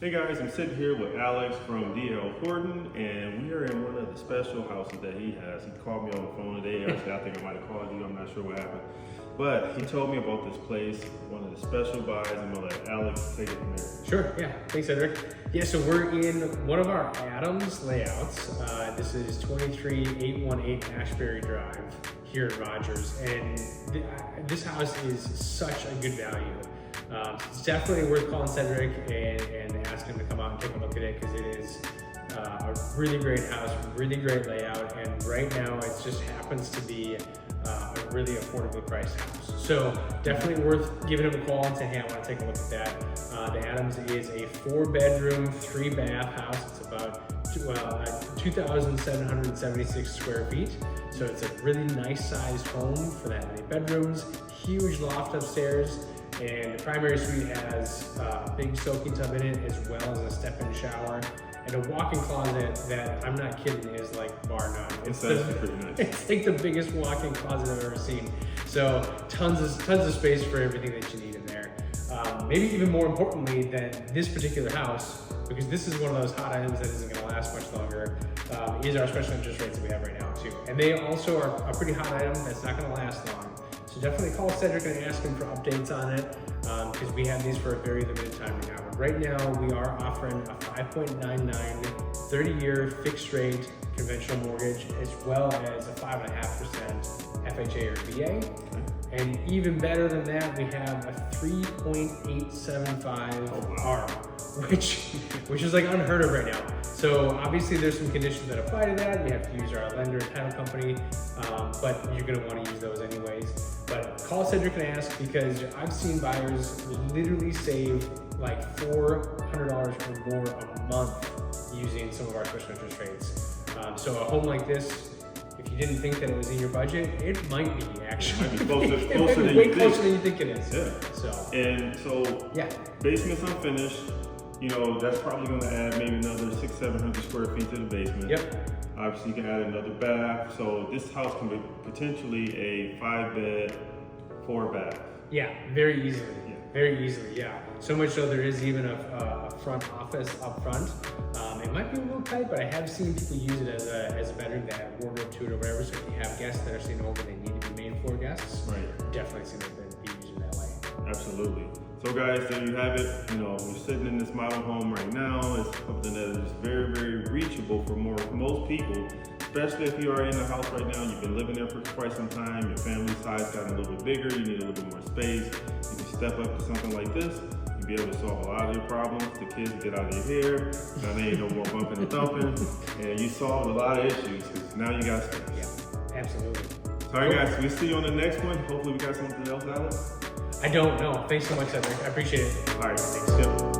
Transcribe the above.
Hey guys, I'm sitting here with Alex from D.L. Horton, and we are in one of the special houses that he has. He called me on the phone today. Actually, I think I might have called you. I'm not sure what happened. But he told me about this place, one of the special buys. I'm going to let Alex take it from there. Sure, yeah. Thanks, Cedric. Yeah, so we're in one of our Adams layouts. This is 23818 Ashbury Drive here at Rogers. And this house is such a good value. It's definitely worth calling Cedric and asking him to come out and take a look at it, because it is a really great house, really great layout, and right now it just happens to be a really affordably priced house. So definitely worth giving him a call and saying, hey, I want to take a look at that. The Adams is a 4-bedroom, 3-bath house. It's about 2,776 square feet. So it's a really nice sized home for that many bedrooms, huge loft upstairs. And the primary suite has a big soaking tub in it, as well as a step-in shower and a walk-in closet that, I'm not kidding, is like bar none. It's pretty nice. It's like the biggest walk-in closet I've ever seen. So tons of space for everything that you need in there. Maybe even more importantly than this particular house, because this is one of those hot items that isn't going to last much longer, is our special interest rates that we have right now too. And they also are a pretty hot item that's not going to last long. So definitely call Cedric and ask him for updates on it, because we have these for a very limited time right now. But right now we are offering a 5.99 30-year fixed rate conventional mortgage, as well as a 5.5% FHA or VA. And even better than that, we have a 3.875 ARM, which is like unheard of right now. So obviously there's some conditions that apply to that. You have to use our lender and title company, but you're gonna wanna use those anyways. But call Cedric and ask, because I've seen buyers literally save like $400 or more a month using some of our special interest rates. So a home like this, if you didn't think that it was in your budget, it might be actually. It might be it might be way closer than you think it is. Yeah. So yeah, basement's unfinished. You know, that's probably going to add maybe another 600-700 square feet to the basement. Yep. Obviously, you can add another bath. So this house can be potentially a 5-bed, 4-bath. Yeah, very easily. Yeah. Very easily, yeah. So much so there is even a front office up front. It might be a little tight, but I have seen people use it as a bedroom that have wardrobe to it or whatever. So if you have guests that are staying over, they need to be main floor guests. Right. Definitely see them be using that way. Absolutely. So guys, there you have it. You know, we're sitting in this model home right now. It's something that is very, very reachable for most people, especially if you are in the house right now, you've been living there for quite some time, your family size got a little bit bigger, you need a little bit more space. You can step up to something like this. You'll be able to solve a lot of your problems. The kids get out of your hair. Now there ain't no more bumping and thumping. And you solved a lot of issues, because now you got space. Yeah, absolutely. All right guys, we'll see you on the next one. Hopefully we got something else, Alex. I don't know. Thanks so much, Cedric. I appreciate it. All right, thanks. Yep.